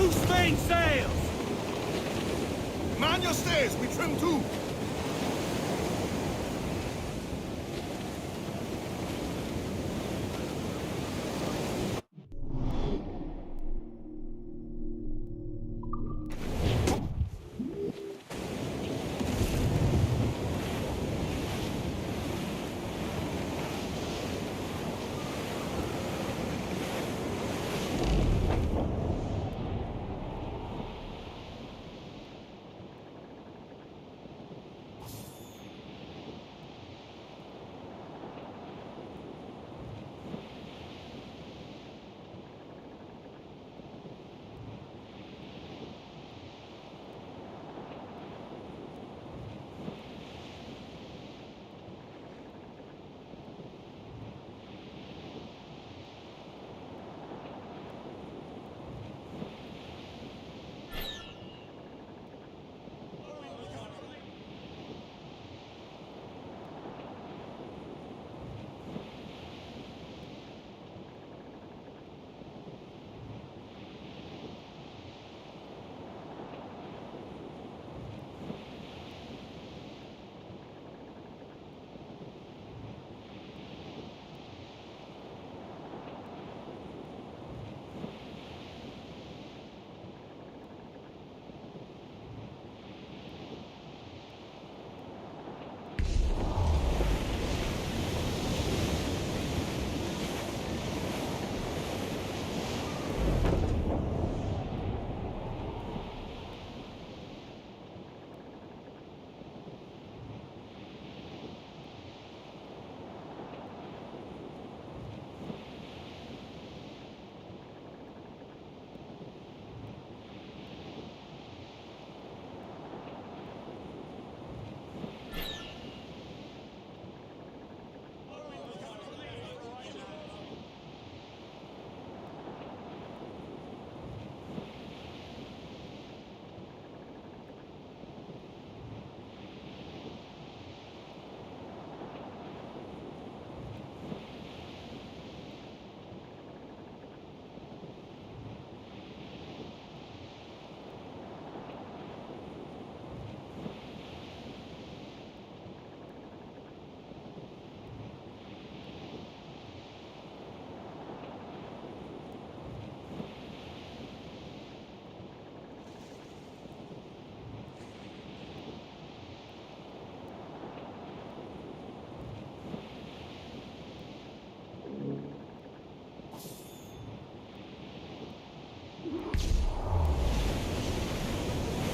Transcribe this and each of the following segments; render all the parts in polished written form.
Loose main sails! Man your stays, we trim too!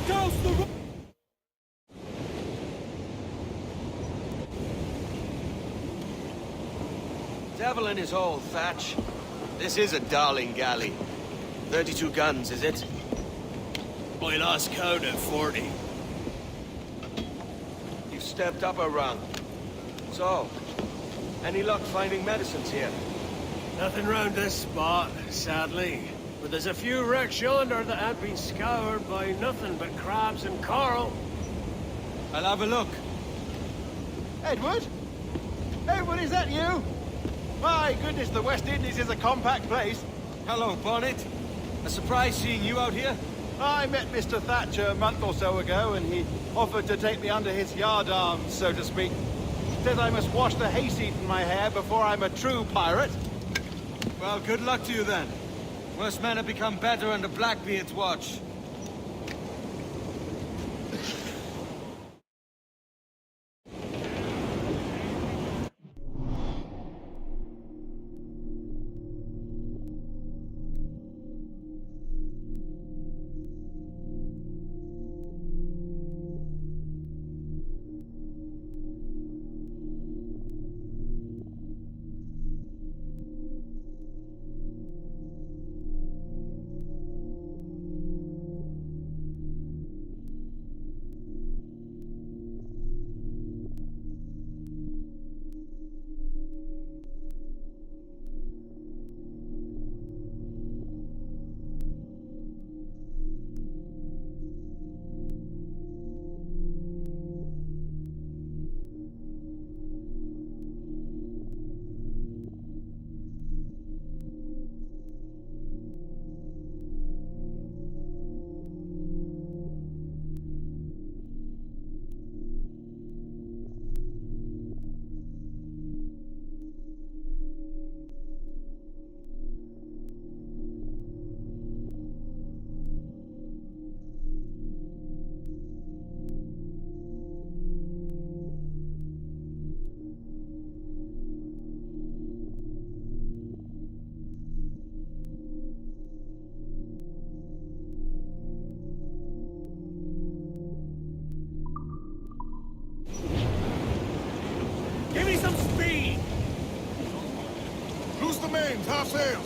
Douse the ro- Devil in his hole, Thatch. This is a darling galley. 32 guns, is it? I lost count at 40. You've stepped up a rung. So, any luck finding medicines here? Nothing round this spot, sadly. But there's a few wrecks yonder that have been scoured by nothing but crabs and coral. I'll have a look. Edward? Edward, is that you? My goodness, the West Indies is a compact place. Hello, Bonnet. A surprise seeing you out here? I met Mr. Thatcher a month or so ago, and he offered to take me under his yardarms, so to speak. Says I must wash the hayseed from my hair before I'm a true pirate. Well, good luck to you then. Worst men have become better under Blackbeard's watch. Loose the mains, half sails.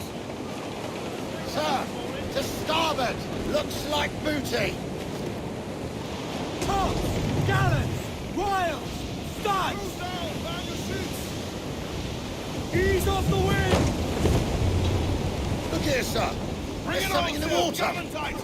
Sir, to starboard. Looks like booty. Tops! Gallants! Royals! Studs! Cruise down, man your sheets. Ease off the wind! Look here, sir. Bring There's it something on, in the Phil. water. Come and tight.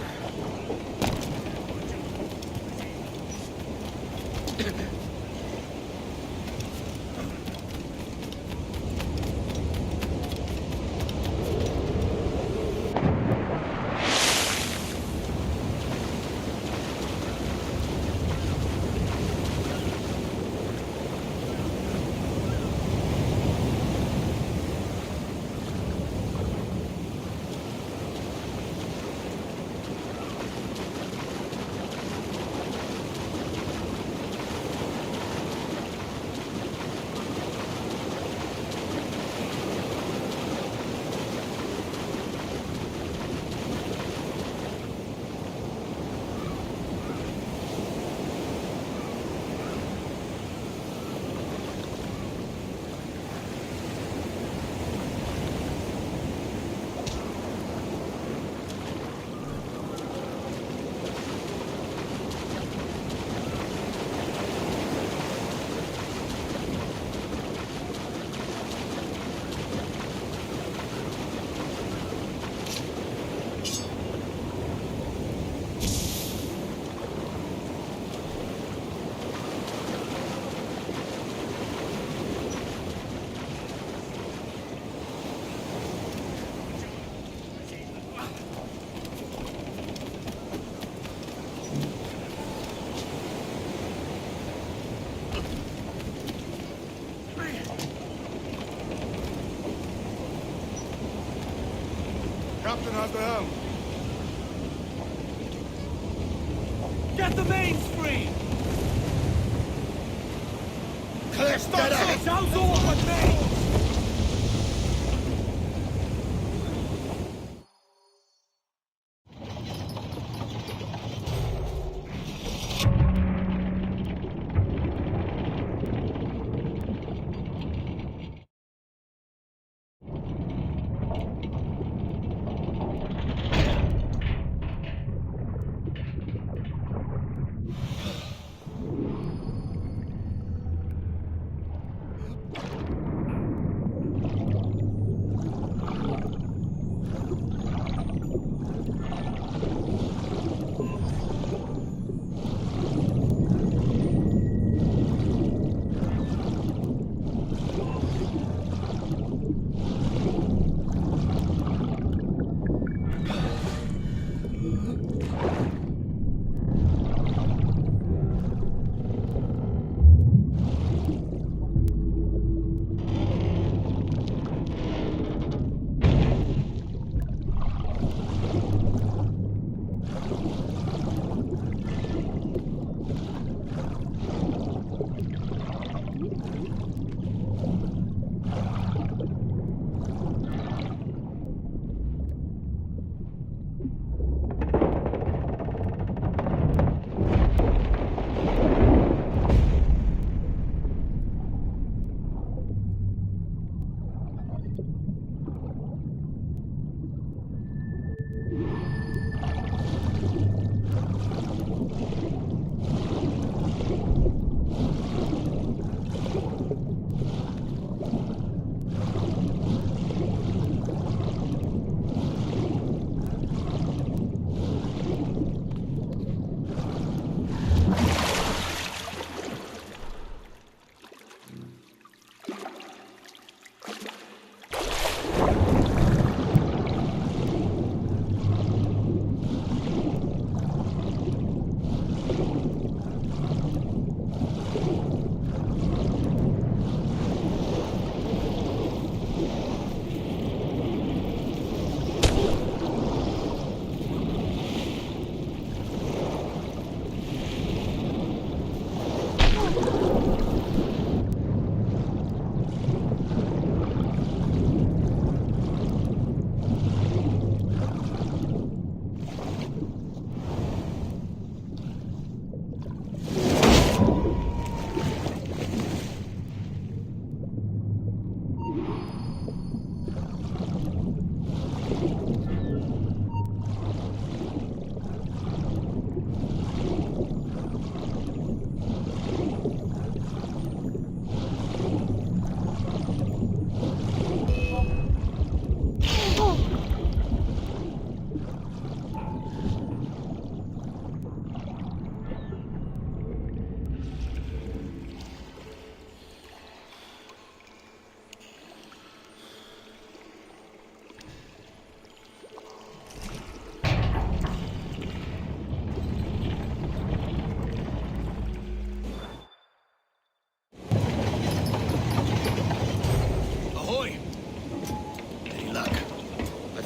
Captain has the helm. Get the mains free! Cliff, dead ahead. Sounds all but mains!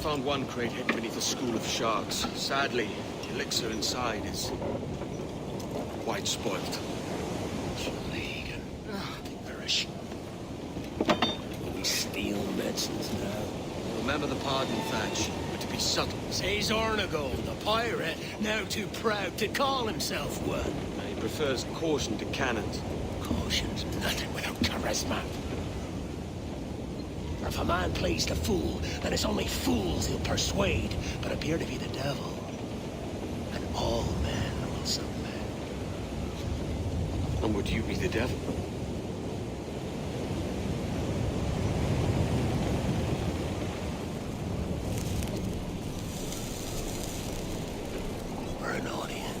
found one crate hidden beneath a school of sharks. Sadly, the elixir inside is quite spoiled. League and perish. We steal medicines now. Remember the pardon, Thatch. But to be subtle. Says Ornagold, the pirate, now too proud to call himself one. He prefers caution to cannons. Caution's nothing without charisma. For if a man plays the fool, then it's only fools he'll persuade, but appear to be the devil. And all men will submit. And would you be the devil? We're an audience.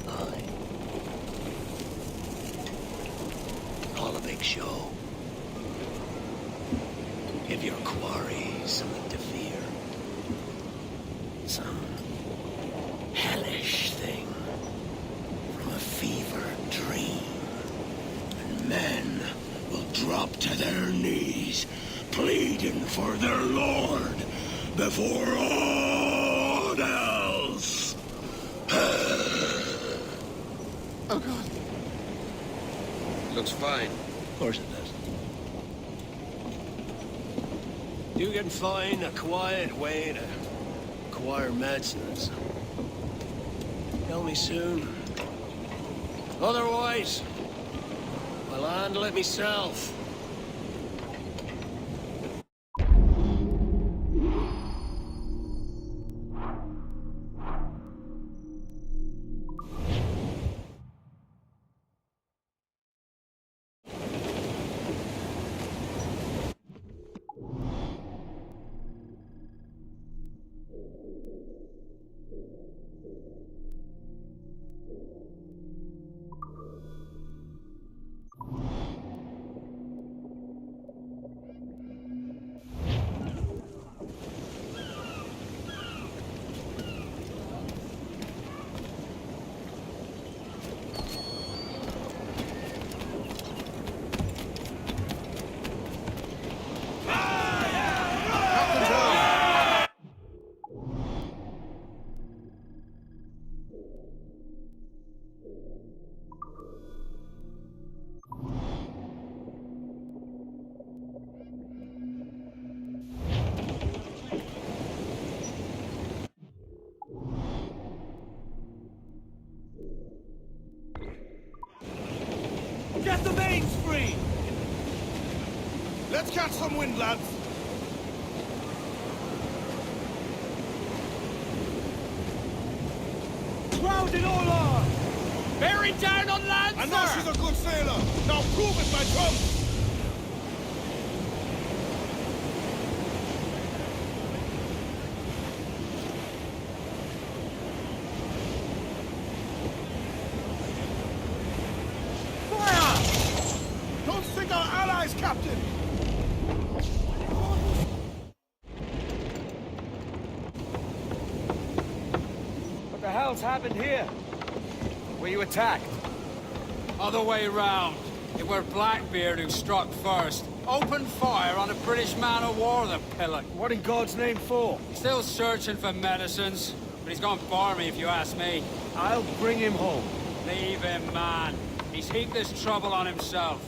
Aye. All a big show. Give your quarry something to fear. Some hellish thing from a fevered dream. And men will drop to their knees, pleading for their lord before all else. Oh, God. Looks fine. Of course it does. You can find a quiet way to acquire medicines. Tell me soon. Otherwise, I'll handle it myself. Get the mains free! Let's catch some wind, lads. Crowded all on! Bearing down on land, I know she's a good sailor. Now prove it, my chum. Don't sink our allies, Captain! What the hell's happened here? Were you attacked? Other way round. It were Blackbeard who struck first. Opened fire on a British man-o'-war, the pillock. What in God's name for? Still searching for medicines, but he's gone barmy if you ask me. I'll bring him home. Leave him, man. He's heaped this trouble on himself.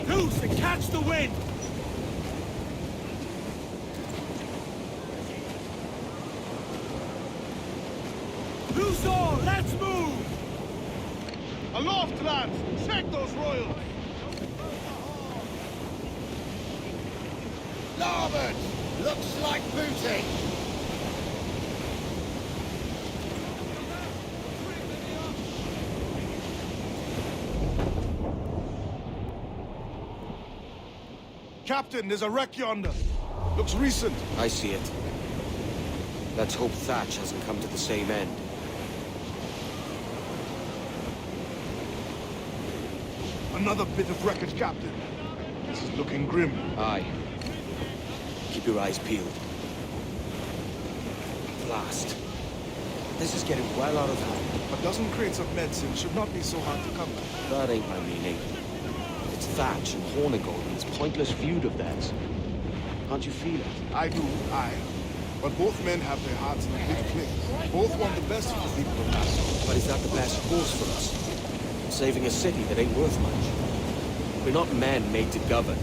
Loose and catch the wind! Loose all! Let's move! Aloft, lads! Check those royals! Larboard! Looks like booty! Captain, there's a wreck yonder. Looks recent. I see it. Let's hope Thatch hasn't come to the same end. Another bit of wreckage, Captain. This is looking grim. Aye. Keep your eyes peeled. last. This is getting well out of hand. A dozen crates of medicine should not be so hard to come by. That ain't my meaning. It's Thatch and Hornigold and this pointless feud of theirs. Can't you feel it? I do, But both men have their hearts in a good place. Both want the best for the people of Nassau. But is that the best course for us? Saving a city that ain't worth much? We're not men made to govern.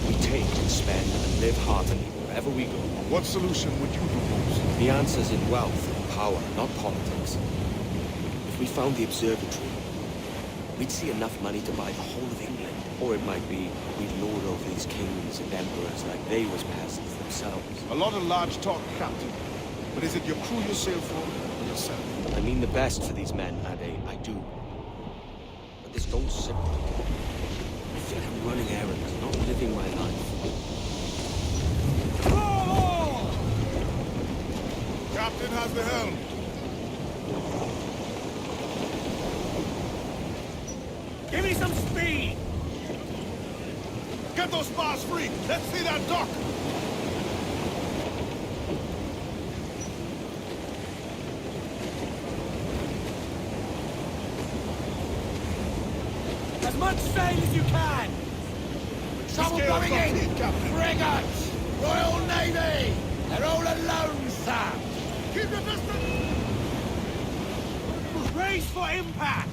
We take and spend and live heartily wherever we go. What solution would you propose? The answer's in wealth and power, not politics. If we found the observatory, we'd see enough money to buy the whole of England. Or it might be we'd lord over these kings and emperors like they was peasants themselves. A lot of large talk, Captain. But is it your crew you sail for, or yourself? I mean the best for these men, Ade, I do. But this don't sit right. I feel like I'm running errands, not living my life. Captain has the helm. Give me some speed! Get those spars free! Let's see that dock! As much sail as you can! Trouble Scale going from in! fleet, Captain. Frigates! Royal Navy! They're all alone, sir! Keep your distance! Brace for impact!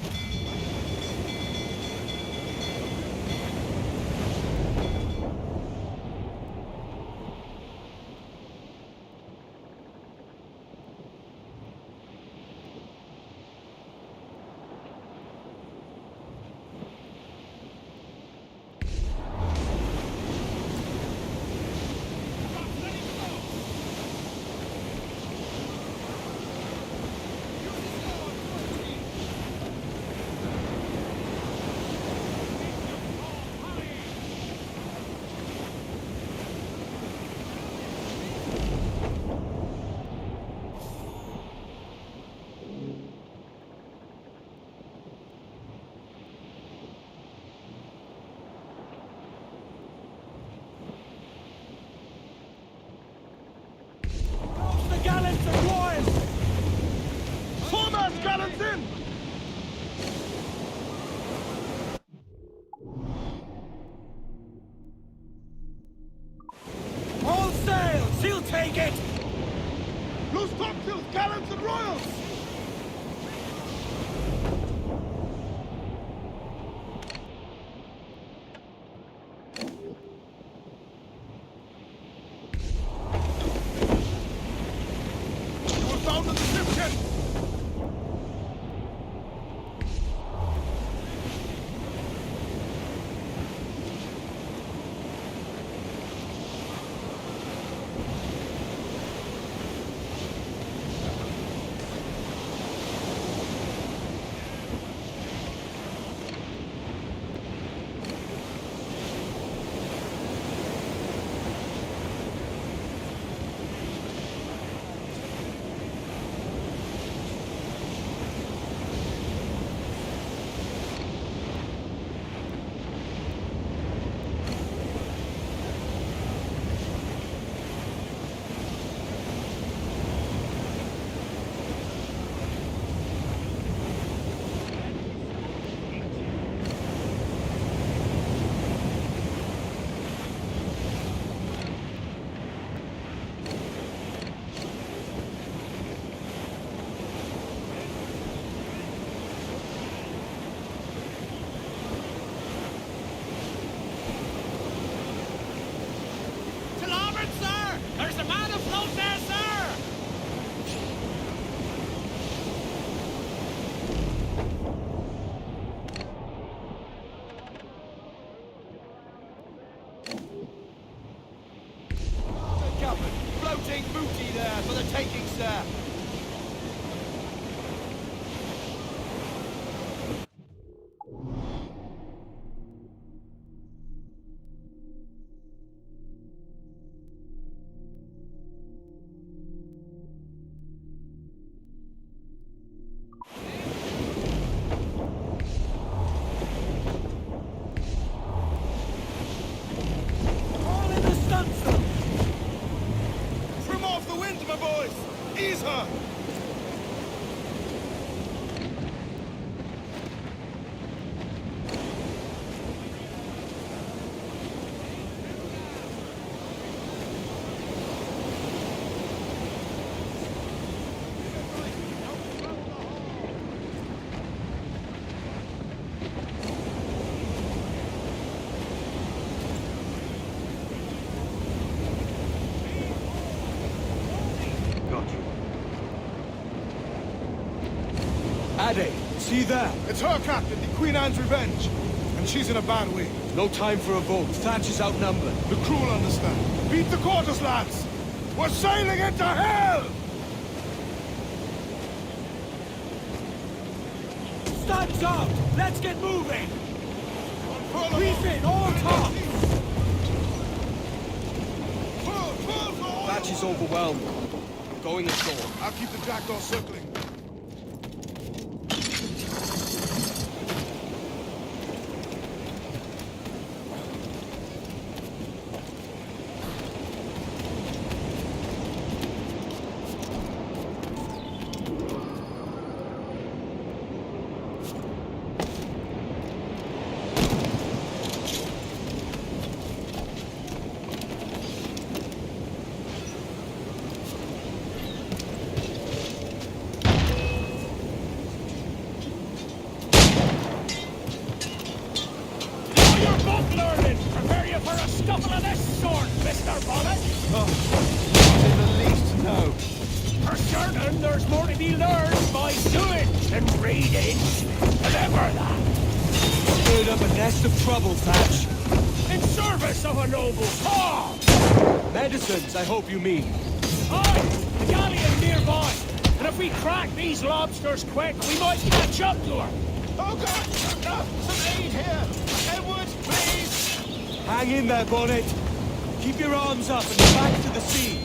Gallants and royals! Foremost gallants in! All sail! She'll take it! Loose topsails, gallants and royals! You were found in the ship, Ken! There's a man afloat there, sir! Captain, floating booty there for the taking, sir. Trim off the wind, my boys! Ease her! Ade, see there? It's her, Captain, the Queen Anne's Revenge. And she's in a bad way. No time for a vote. Thatch is outnumbered. The crew will understand. Beat the quarters, lads! We're sailing into hell! Stands out! Let's get moving! We've been all top! Thatch is overwhelmed. Going ashore. I'll keep the jackdaw circling. Scuffle of this sort, Mr. Bonnet! Oh, not in the least, no. For certain, there's more to be learned by doing than reading. Remember that. Stirred up a nest of trouble, Thatch. In service of a noble cause! Medicines, I hope you mean. Aye, the galleon nearby. And if we crack these lobsters quick, we might catch up to her. Oh, God! No, some aid here! Edward, please! Hang in there, Bonnet. Keep your arms up and back to the sea.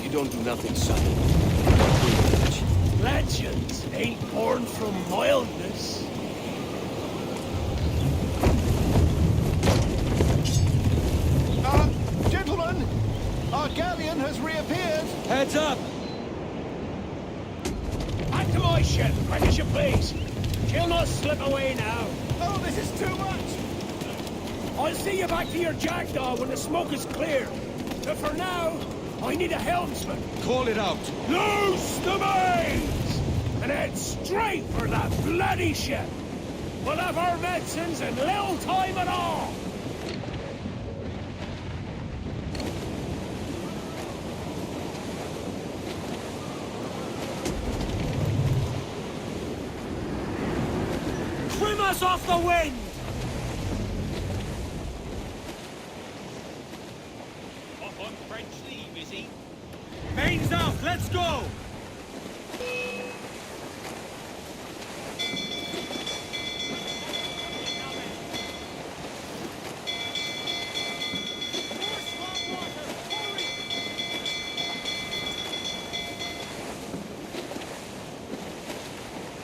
You don't do nothing sudden. Legends ain't born from mildness. Gentlemen, our galleon has reappeared. Heads up! Back to my ship, quick as you please. She'll not slip away now. Oh, this is too much. I'll see you back to your jackdaw when the smoke is clear. But for now, I need a helmsman. Call it out. Loose the mains! And head straight for that bloody ship. We'll have our medicines in little time at all. Trim us off the wind! Off on French leave, is he? Mains out, let's go!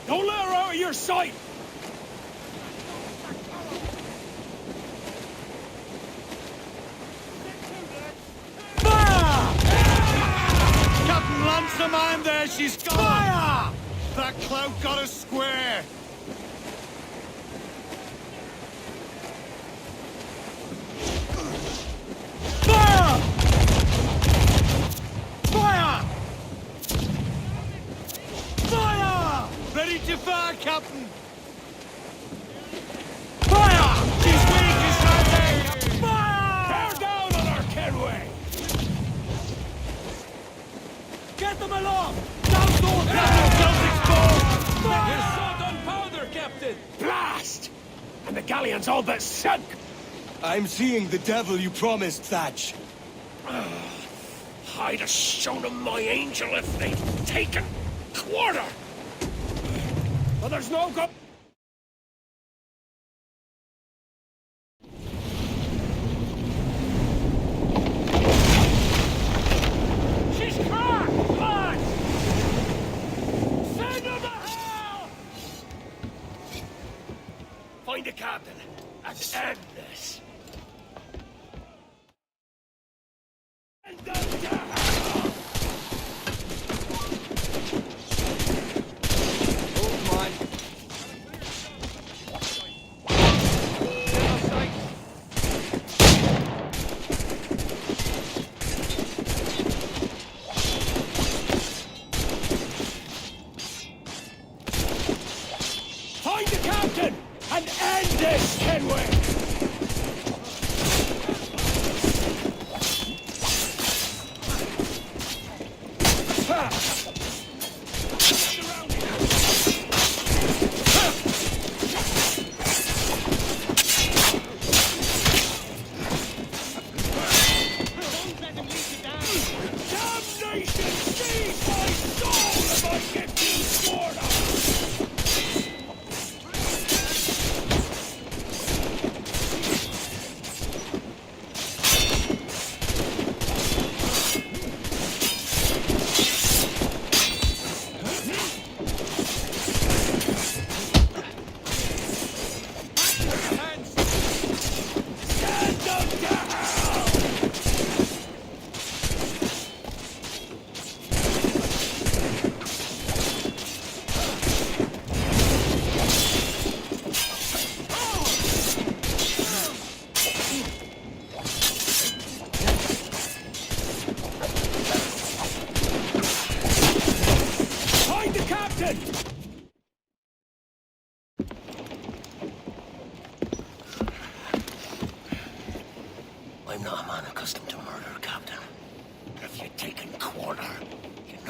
Don't let her out of your sight! Captain Lancer, man, there she's gone! Fire! That clout got us square! Fire! Fire! Fire! Ready to fire, Captain! Fire! She's weak, is right there! Fire! Bear down on our Kenway! Get them aloft! Down sword! Fire! Shot on powder, Captain! Blast! And the galleon's all but sunk! I'm seeing the devil you promised, Thatch. I'd have shown them my angel if they'd taken quarter! But there's no go... She's cracked, lads! Send her to hell! Find a captain and end this. Send them to hell! Oh, my.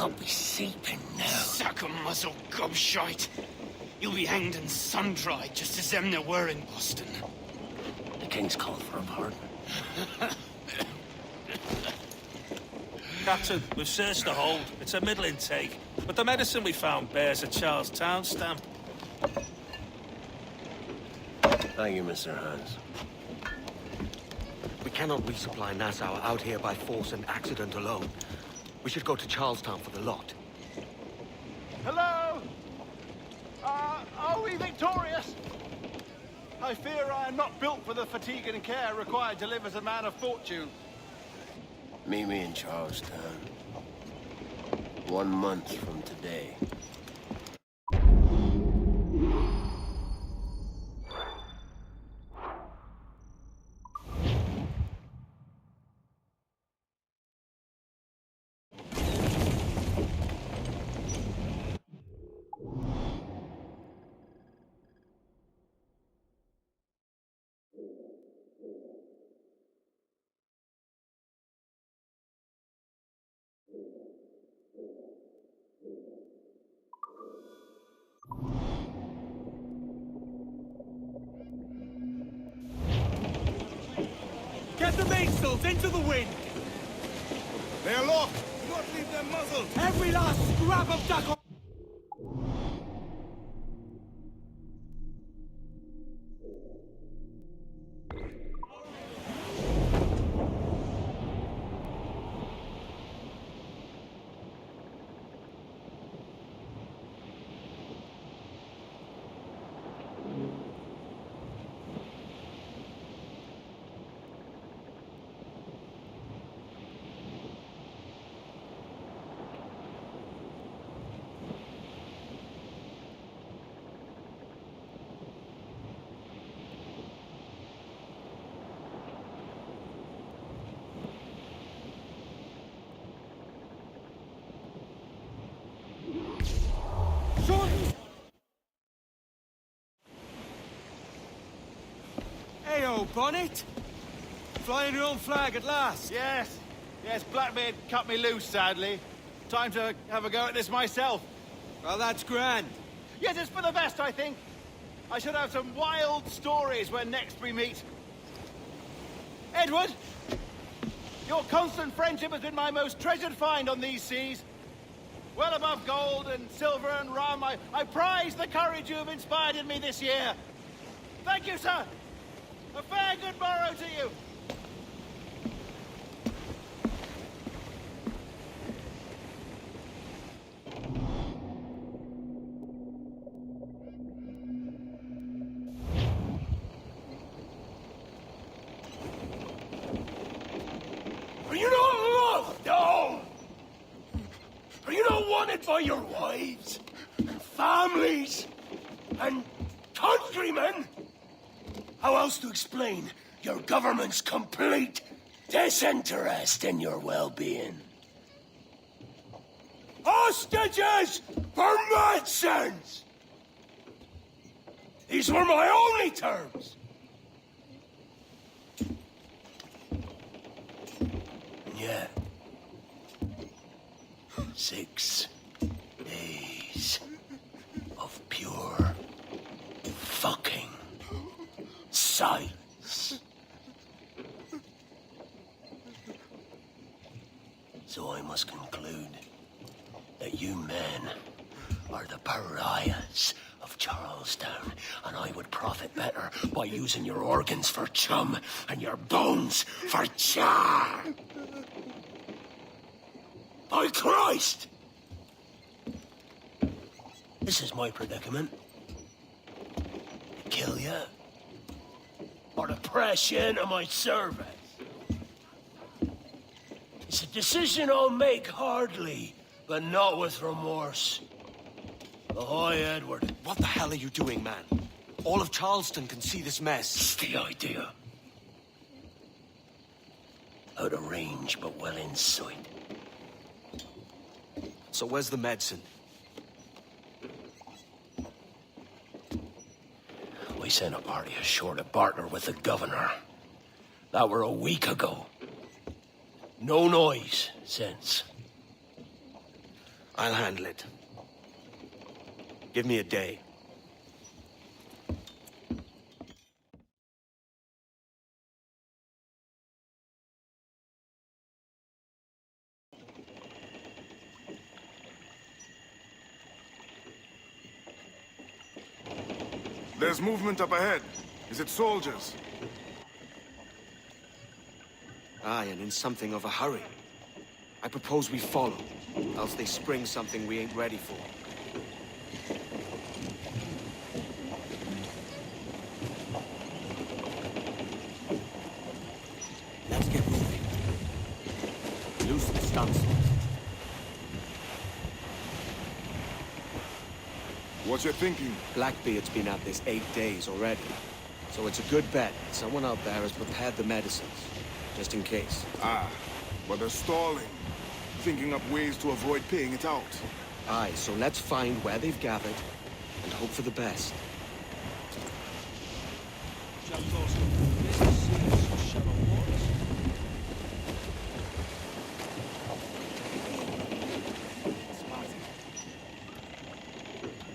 can't be sleeping now. Suck a muzzle, gobshite. You'll be hanged and sun-dried just as them there were in Boston. The king's called for a pardon. Captain, we've searched the hold. It's a middling take. But the medicine we found bears a Charlestown stamp. Thank you, Mr. Hans. We cannot resupply Nassau out here by force and accident alone. We should go to Charlestown for the lot. Hello? Are we victorious? I fear I am not built for the fatigue and care required to live as a man of fortune. Meet me in Charlestown. 1 month from today. Get the mainsails into the wind! They're aloft! Do not leave them muzzled! Every last scrap of duck. Heyo, Bonnet! Flying your own flag at last! Yes, Blackbeard cut me loose, sadly. Time to have a go at this myself. Well, that's grand. Yes, it's for the best, I think. I should have some wild stories when next we meet. Edward! Your constant friendship has been my most treasured find on these seas. Well above gold and silver and rum, I prize the courage you have inspired in me this year. Thank you, sir. A fair good morrow to you. Are you not loved, no? Are you not wanted by your wives, and families, and countrymen? How else to explain your government's complete disinterest in your well-being? Hostages for medicines! These were my only terms. Yeah. 6 days of pure fucking silence. So I must conclude that you men are the pariahs of Charlestown, and I would profit better by using your organs for chum and your bones for char. By Christ! This is my predicament. Kill you, or to press you into my service. It's a decision I'll make hardly, but not with remorse. Ahoy, Edward. What the hell are you doing, man? All of Charleston can see this mess. It's the idea. Out of range, but well in sight. So where's the medicine? We sent a party ashore to barter with the governor. That were a week ago. No noise since. I'll handle it. Give me a day. There's movement up ahead. Is it soldiers? Aye, and in something of a hurry. I propose we follow, else they spring something we ain't ready for. Let's get moving. Loose the stunts. What you thinking? Blackbeard's been at this 8 days already. So it's a good bet someone out there has prepared the medicines. Just in case. Ah, but they're stalling. Thinking up ways to avoid paying it out. Aye, so let's find where they've gathered and hope for the best.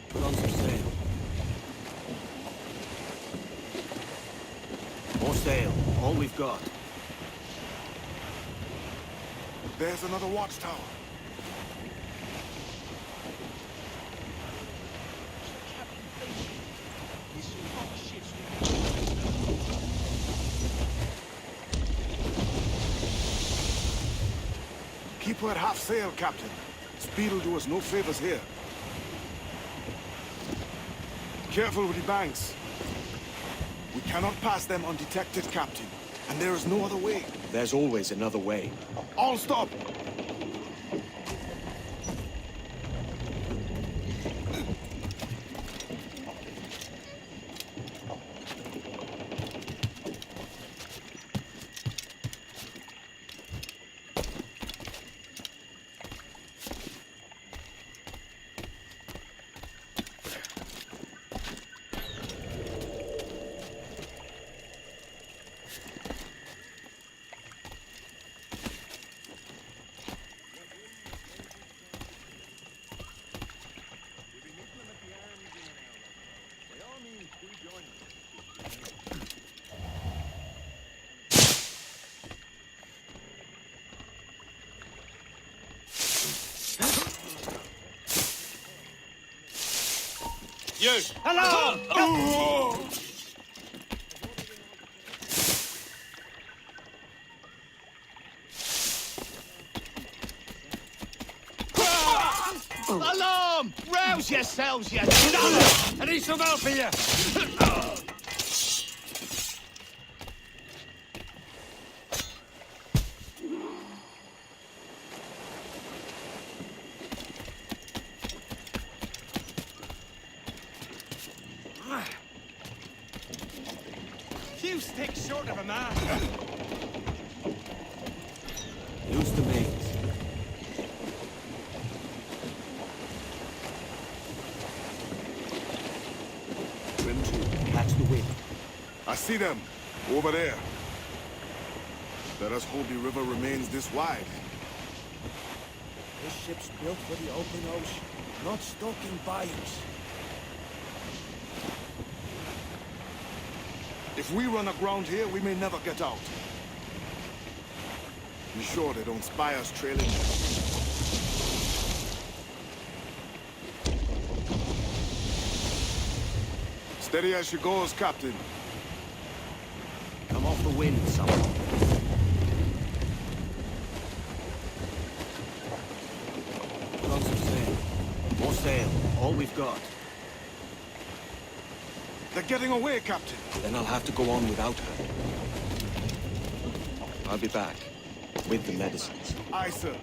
Put on some sail. More sail, all we've got. There's another watchtower. Keep her at half sail, Captain. Speed'll do us no favors here. Careful with the banks. We cannot pass them undetected, Captain. And there is no other way. There's always another way. All stop! You! Hello! Alarm! Rouse yourselves, you nunners! I need some help here! Few sticks short of a man. Loose the mains. Trim to, catch the wind. I see them. Over there. Let us hope the river remains this wide. This ship's built for the open ocean, not stuck in bayous. If we run aground here, we may never get out. Be sure they don't spy us trailing them. Steady as she goes, Captain. Come off the wind, someone. Put on some sail. More sail, all we've got. They're getting away, Captain. Then I'll have to go on without her. I'll be back. With the medicines. Aye, sir.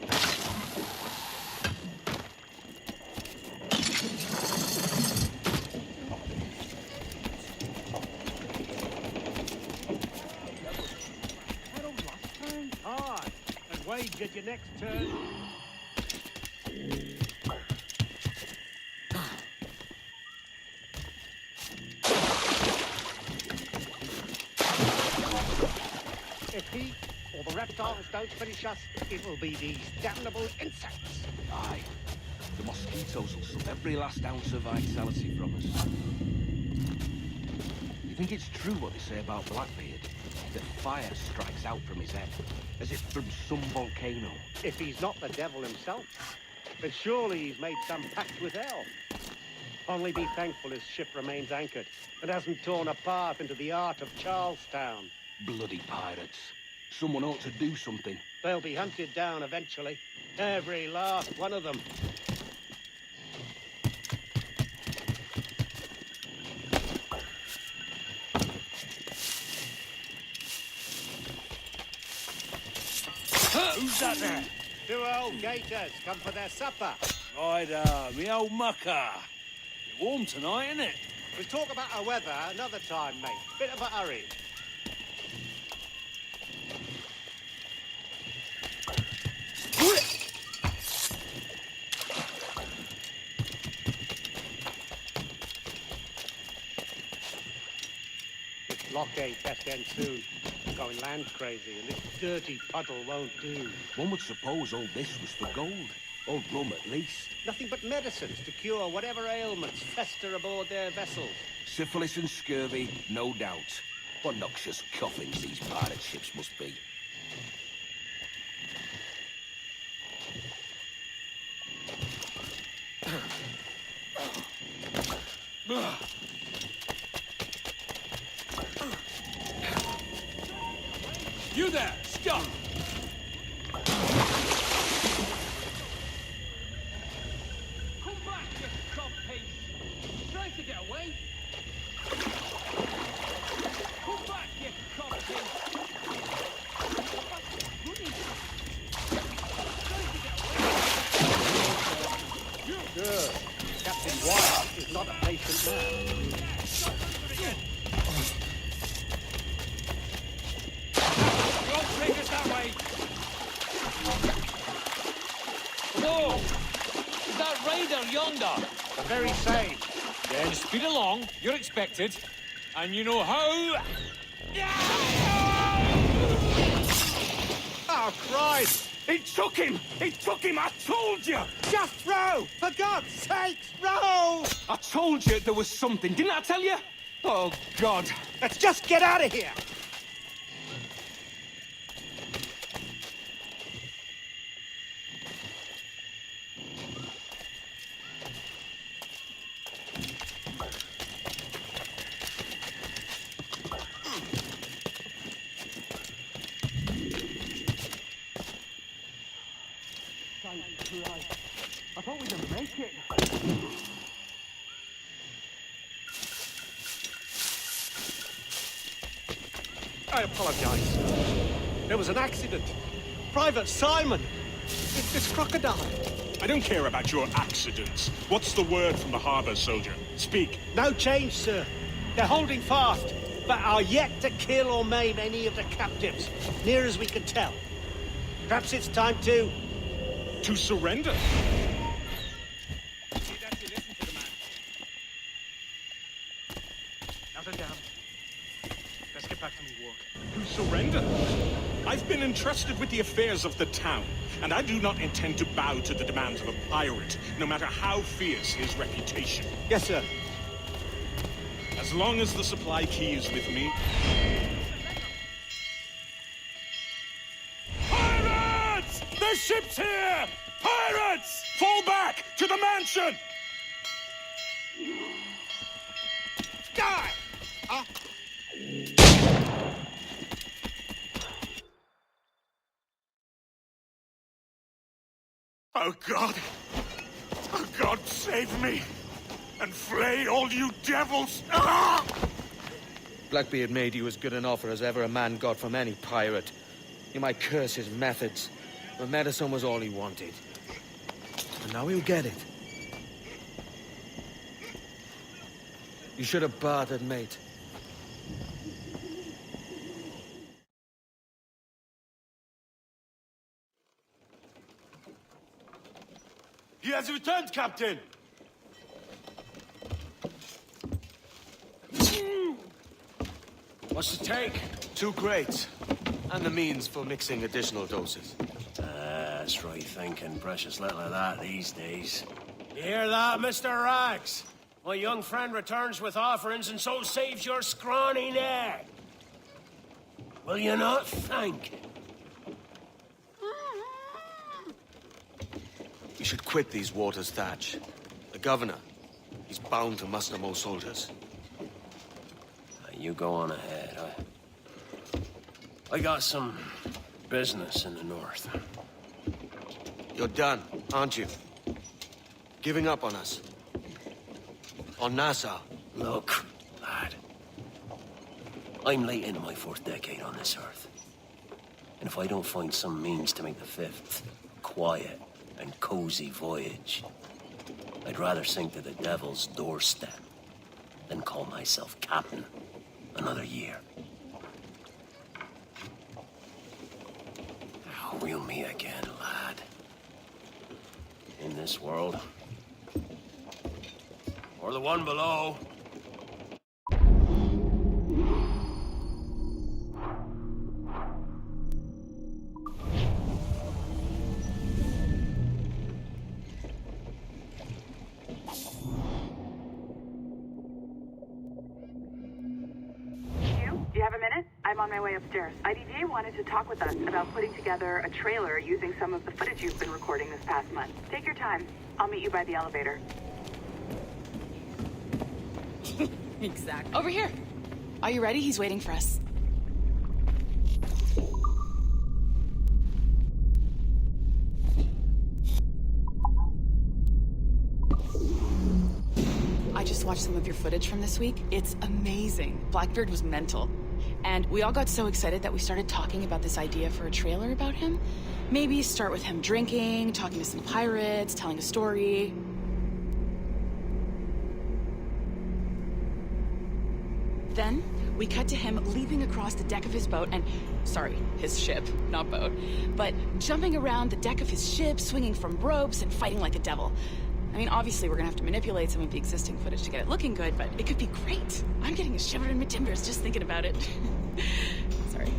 Hard. And wait, get your next turn. If he or the reptiles don't finish us, it will be these damnable insects. Aye. The mosquitoes will suck every last ounce of vitality from us. You think it's true what they say about Blackbeard? That fire strikes out from his head, as if from some volcano. If he's not the devil himself, then surely he's made some pact with hell. Only be thankful his ship remains anchored and hasn't torn a path into the heart of Charlestown. Bloody pirates. Someone ought to do something. They'll be hunted down eventually. Every last one of them. Who's that there? 2 old gators come for their supper. Right, me old mucker. Bit warm tonight, isn't it? We'll talk about our weather another time, mate. Bit of a hurry. This blockade best end soon. We're going land crazy, and this dirty puddle won't do. One would suppose all this was for gold. Old rum, at least. Nothing but medicines to cure whatever ailments fester aboard their vessels. Syphilis and scurvy, no doubt. What noxious coffins these pirate ships must be. You there, scum! Come back, you codpiece! Trying to get away? Come back, you codpiece! Good. Captain Wyatt is not a patient man. Don't take us that way! Whoa! Is that raider yonder? The very same. Then speed along, you're expected, and you know how... Oh, Christ! He took him! He took him! I told you! Just row! For God's sake, row! I told you there was something, didn't I tell you? Oh, God. Let's just get out of here! I thought we didn't make it. I apologize. There was an accident. Private Simon! It's this crocodile. I don't care about your accidents. What's the word from the harbor, soldier? Speak. No change, sir. They're holding fast, but are yet to kill or maim any of the captives, near as we can tell. Perhaps it's time to... To surrender? Listen to the man. Nothing down. Let's get back to my work. To surrender? I've been entrusted with the affairs of the town, and I do not intend to bow to the demands of a pirate, no matter how fierce his reputation. Yes, sir. As long as the supply key is with me... Pirates! The ship's here! Pirates! Fall back to the mansion! Die! Oh, God! Oh, God, save me! And flay all you devils! Ah! Blackbeard made you as good an offer as ever a man got from any pirate. You might curse his methods, but medicine was all he wanted. And now he'll get it. You should have bartered, mate. He has returned, Captain! What's the take? 2 crates. And the means for mixing additional doses. That's right thinking. Precious little of that these days. You hear that, Mr. Rags? My young friend returns with offerings and so saves your scrawny neck. Will you not thank him? We should quit these waters, Thatch. The governor, he's bound to muster more soldiers. You go on ahead. I got some business in the north. You're done, aren't you? Giving up on us. On Nassau. Look, lad. I'm late into my 4th decade on this earth. And if I don't find some means to make the 5th quiet and cozy voyage, I'd rather sink to the devil's doorstep than call myself captain another year. We'll meet again, lad. In this world. Or the one below. Do you have a minute? I'm on my way upstairs. IDJ wanted to talk with us about putting together a trailer using some of the footage you've been recording this past month. Take your time. I'll meet you by the elevator. Exactly. Over here. Are you ready? He's waiting for us. I just watched some of your footage from this week. It's amazing. Blackbeard was mental. And we all got so excited that we started talking about this idea for a trailer about him. Maybe start with him drinking, talking to some pirates, telling a story. Then, we cut to him leaping across the deck of his boat and... Sorry, his ship, not boat. But jumping around the deck of his ship, swinging from ropes, and fighting like a devil. I mean, obviously, we're gonna have to manipulate some of the existing footage to get it looking good, but it could be great. I'm getting a shiver in my timbers just thinking about it. Sorry.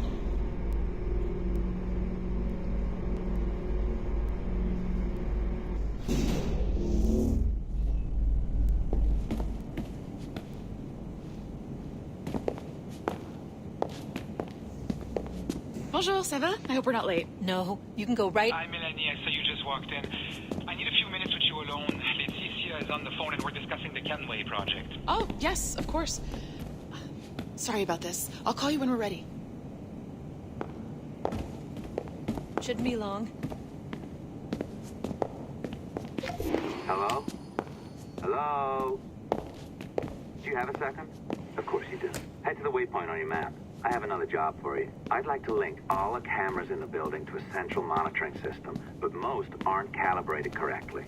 Bonjour, ça va? I hope we're not late. No, you can go right... Hi, Melanie. I saw you just walked in. I need a few minutes with you alone. Laeticia is on the phone and we're discussing the Kenway project. Oh, yes, of course. Sorry about this. I'll call you when we're ready. Shouldn't be long. Hello? Hello? Do you have a second? Of course you do. Head to the waypoint on your map. I have another job for you. I'd like to link all the cameras in the building to a central monitoring system, but most aren't calibrated correctly.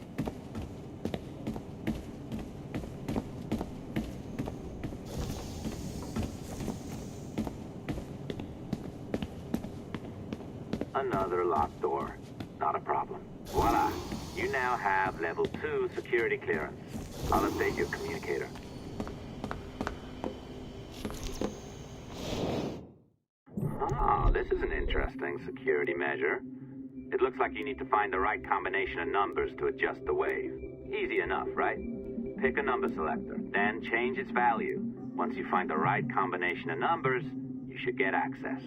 Another locked door. Not a problem. Voila. You now have level 2 security clearance. I'll update your communicator. Oh, this is an interesting security measure. It looks like you need to find the right combination of numbers to adjust the wave. Easy enough, right? Pick a number selector, then change its value. Once you find the right combination of numbers, you should get access.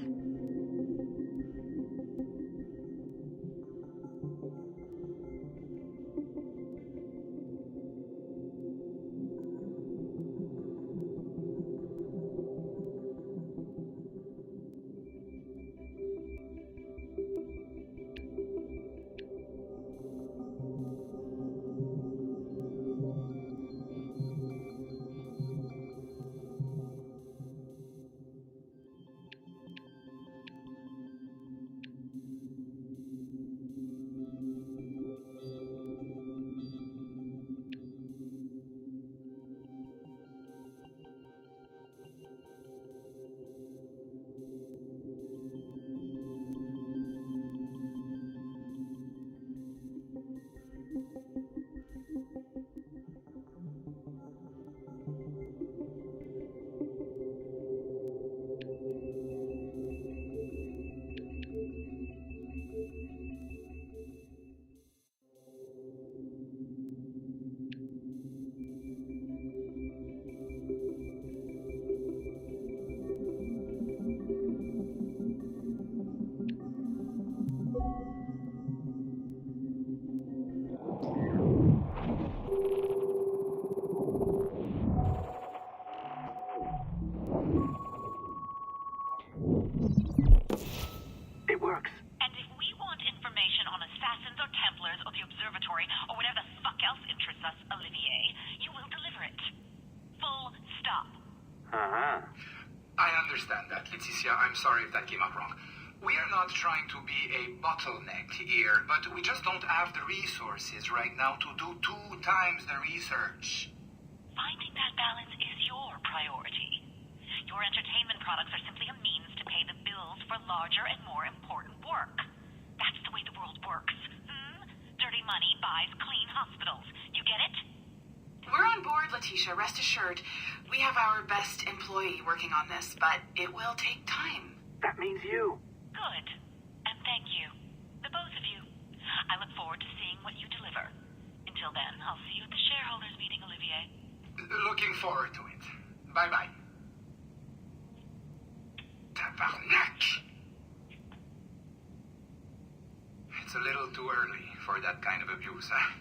I'm sorry if that came out wrong. We are not trying to be a bottleneck here, but we just don't have the resources right now to do 2 times the research. Finding that balance is your priority. Your entertainment products are simply a means to pay the bills for larger and more important work. That's the way the world works. Dirty money buys clean hospitals. You get it? We're on board, Letitia, rest assured. We have our best employee working on this, but it will take time. That means you. Good. And thank you. The both of you. I look forward to seeing what you deliver. Until then, I'll see you at the shareholders meeting, Olivier. Looking forward to it. Bye-bye. Tabarnak! It's a little too early for that kind of abuse, huh?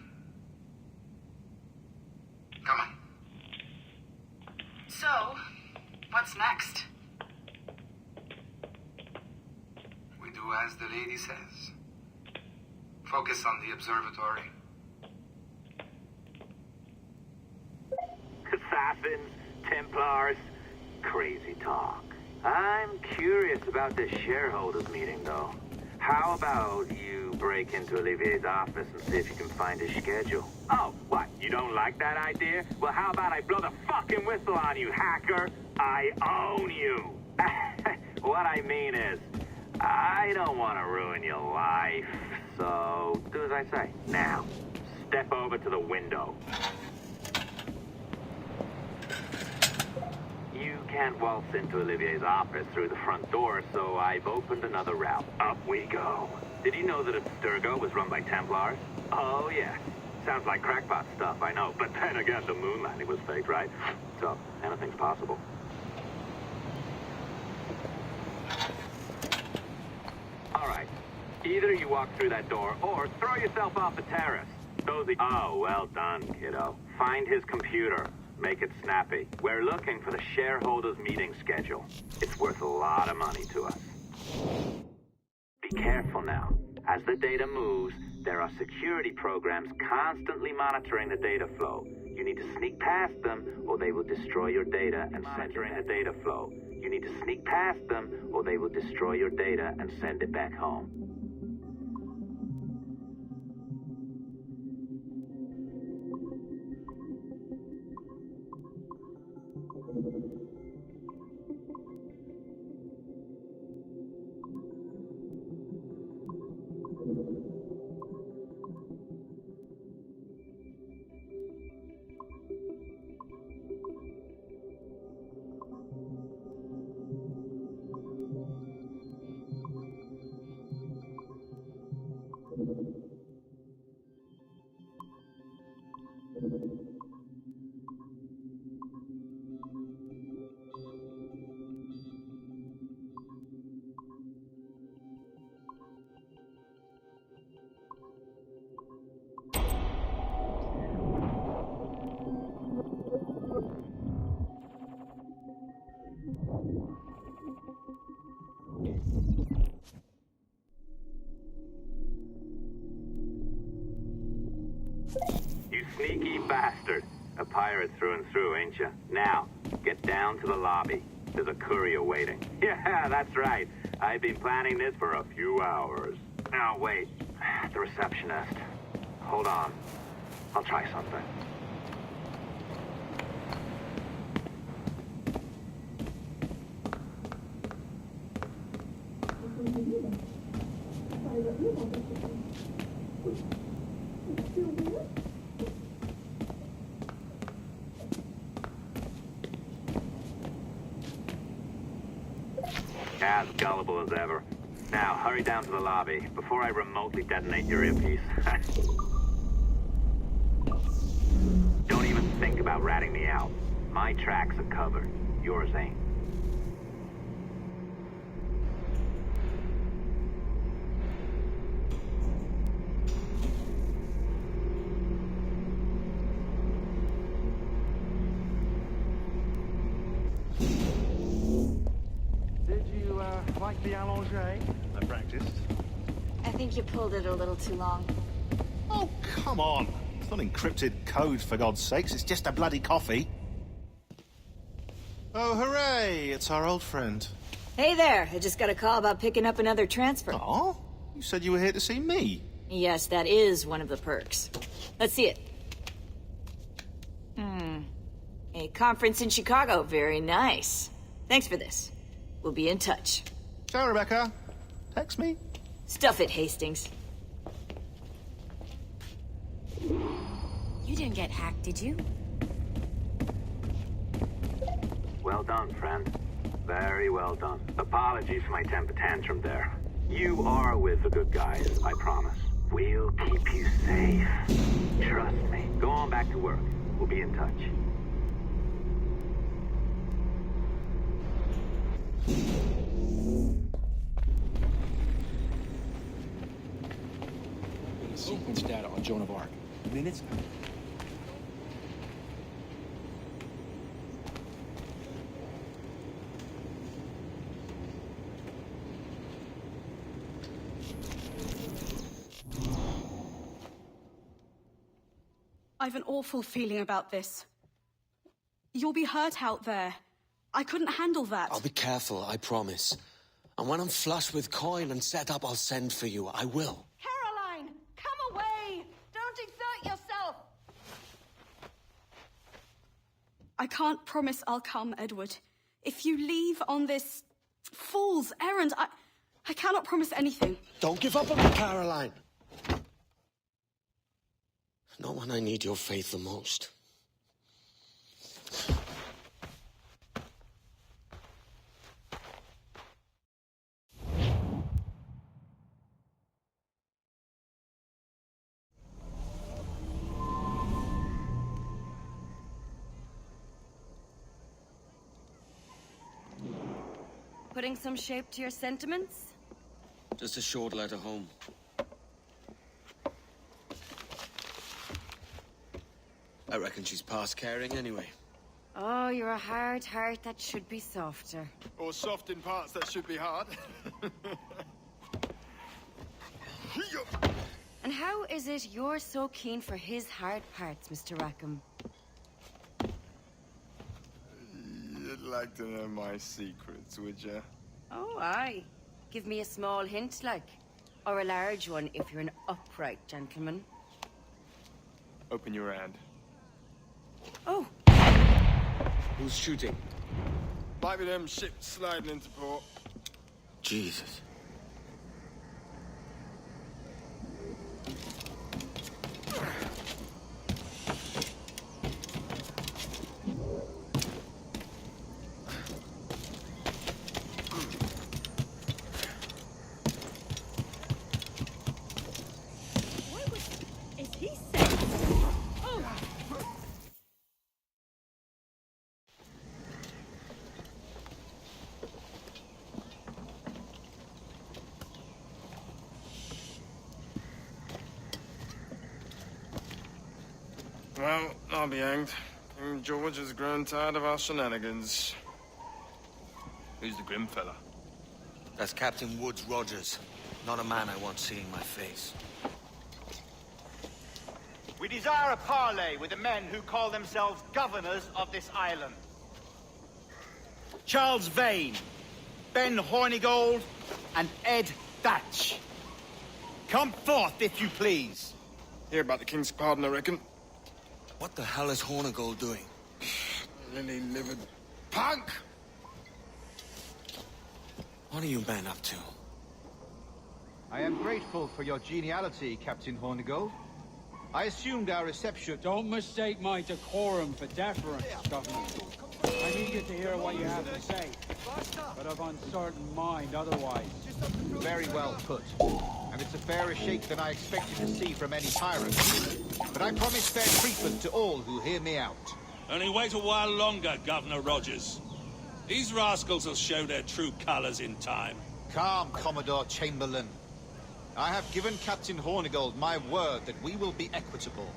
Come on. So, what's next? We do as the lady says. Focus on the observatory. Assassins, Templars, crazy talk. I'm curious about this shareholders meeting, though. How about you break into Olivier's office and see if you can find his schedule? Oh, what? You don't like that idea? Well, how about I blow the fucking whistle on you, hacker? I own you. What I mean is, I don't want to ruin your life. So, do as I say. Now, step over to the window. You can't waltz into Olivier's office through the front door, so I've opened another route. Up we go. Did you know that Abstergo was run by Templars? Oh, yeah. Sounds like crackpot stuff, I know. But then again, the moon landing was fake, right? So, anything's possible. All right. Either you walk through that door, or throw yourself off the terrace. Oh, well done, kiddo. Find his computer. Make it snappy. We're looking for the shareholders meeting schedule. It's worth a lot of money to us. Be careful now. As the data moves, there are security programs constantly monitoring the data flow. You need to sneak past them, or they will destroy your data and monitoring the data flow. You need to sneak past them, or they will destroy your data and send it back home. You sneaky bastard. A pirate through and through, ain't you? Now, get down to the lobby. There's a courier waiting. Yeah, that's right. I've been planning this for a few hours. Now, wait. The receptionist. Hold on. I'll try something. As gullible as ever. Now, hurry down to the lobby before I remotely detonate your earpiece. Don't even think about ratting me out. My tracks are covered. Yours ain't. Like the allongé? I practiced. I think you pulled it a little too long. Oh, come on. It's not encrypted code, for God's sakes. It's just a bloody coffee. Oh, hooray! It's our old friend. Hey there, I just got a call about picking up another transfer. Oh? You said you were here to see me. Yes, that is one of the perks. Let's see it. A conference in Chicago, very nice. Thanks for this. We'll be in touch. Ciao, Rebecca. Text me. Stuff it, Hastings. You didn't get hacked, did you? Well done, friend. Very well done. Apologies for my temper tantrum there. You are with the good guys, I promise. We'll keep you safe. Trust me. Go on back to work. We'll be in touch. Sequence data on Joan of Arc. Minutes. I've an awful feeling about this. You'll be hurt out there. I couldn't handle that. I'll be careful, I promise. And when I'm flush with coin and set up, I'll send for you. I will. Caroline, come away! Don't exert yourself! I can't promise I'll come, Edward. If you leave on this fool's errand, I cannot promise anything. Don't give up on me, Caroline. Not when I need your faith the most. Putting some shape to your sentiments? Just a short letter home. I reckon she's past caring anyway. Oh, you're a hard heart that should be softer. Or soft in parts that should be hard. And how is it you're so keen for his hard parts, Mr. Rackham? You'd like to know my secrets, would you? Oh, aye. Give me a small hint, like. Or a large one, if you're an upright gentleman. Open your hand. Oh. Who's shooting? Might be them ships sliding into port. Jesus. Well, I'll be hanged. King George has grown tired of our shenanigans. Who's the grim fella? That's Captain Woodes Rogers. Not a man I want seeing my face. We desire a parley with the men who call themselves governors of this island. Charles Vane, Ben Hornigold, and Ed Thatch. Come forth, if you please. Hear about the King's pardon, I reckon. What the hell is Hornigold doing? Lily-livered punk! What are you men up to? I am grateful for your geniality, Captain Hornigold. I assumed our reception... Don't mistake my decorum for deference, Governor. I'm eager to hear what you have to say, but of uncertain mind otherwise. Very well put. And it's a fairer shake than I expected to see from any tyrant. But I promise fair treatment to all who hear me out. Only wait a while longer, Governor Rogers. These rascals will show their true colors in time. Calm, Commodore Chamberlain. I have given Captain Hornigold my word that we will be equitable.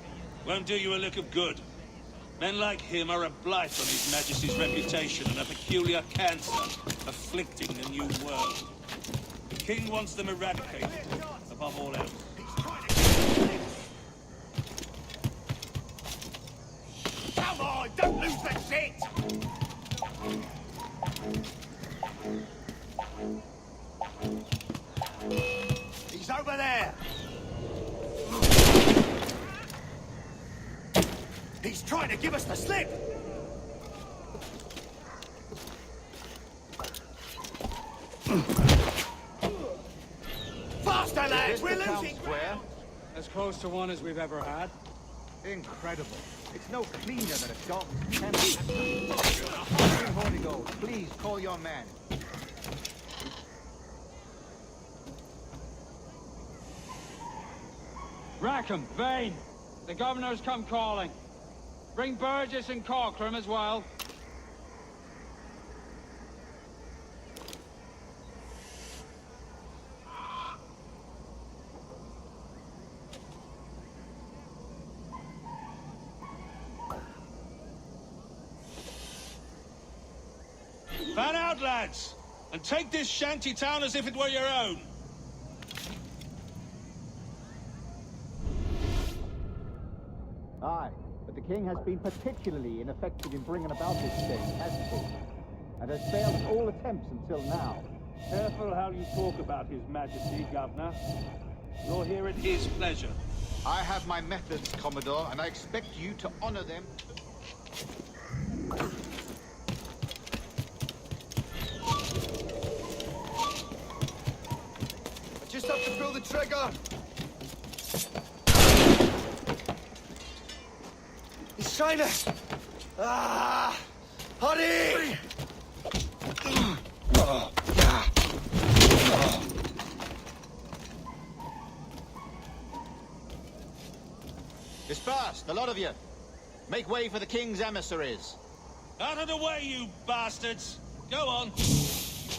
Won't do you a lick of good. Men like him are a blight on His Majesty's reputation and a peculiar cancer afflicting the New World. The King wants them eradicated, above all else. Come on, don't lose the shit! He's trying to give us the slip! Faster, lads! We're losing ground! As close to one as we've ever had. Incredible. It's no cleaner than a dog can be. Hornigold, please call your man. Rackham, Vane! The governor's come calling. Bring Burgess and Corcoran as well. Fan out, lads! And take this shanty town as if it were your own. Aye, but the king has been particularly ineffective in bringing about this change, hasn't he? And has failed at all attempts until now. Careful how you talk about His Majesty, Governor. You're here at his pleasure. I have my methods, Commodore, and I expect you to honor them. I just have to pull the trigger! He's trying to... Ah! Hurry! Disperse, the lot of you. Make way for the king's emissaries. Out of the way, you bastards! Go on!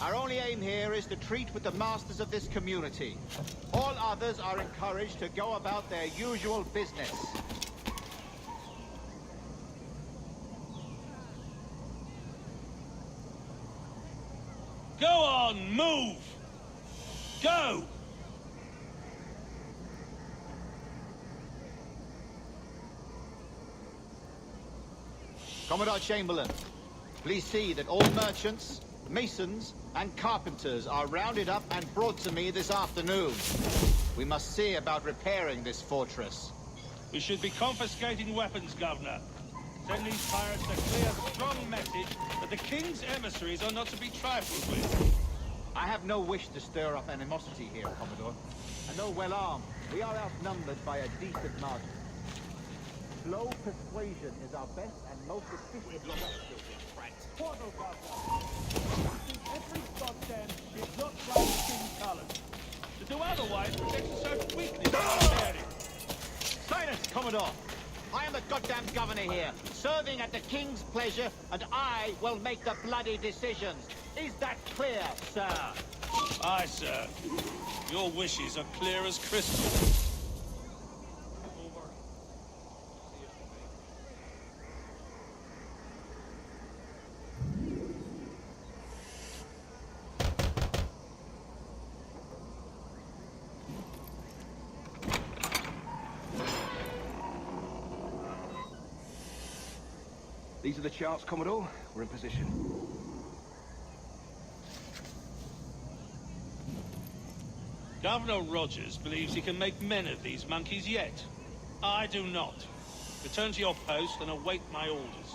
Our only aim here is to treat with the masters of this community. All others are encouraged to go about their usual business. Go on, move! Go! Commodore Chamberlain, please see that all merchants, masons, and carpenters are rounded up and brought to me this afternoon. We must see about repairing this fortress. We should be confiscating weapons, Governor. Send these pirates a clear, strong message that the king's emissaries are not to be trifled with. I have no wish to stir up animosity here, Commodore. And though well armed, we are outnumbered by a decent margin. Slow persuasion is our best and most efficient strategy. Portal, Governor! Every goddamn ship looks like king's colours. To do otherwise protects a certain weakness. Silence, Commodore! I am the goddamn governor here, serving at the king's pleasure, and I will make the bloody decisions. Is that clear, sir? Aye, sir. Your wishes are clear as crystal. These are the charts, Commodore. We're in position. Governor Rogers believes he can make men of these monkeys yet. I do not. Return to your post and await my orders.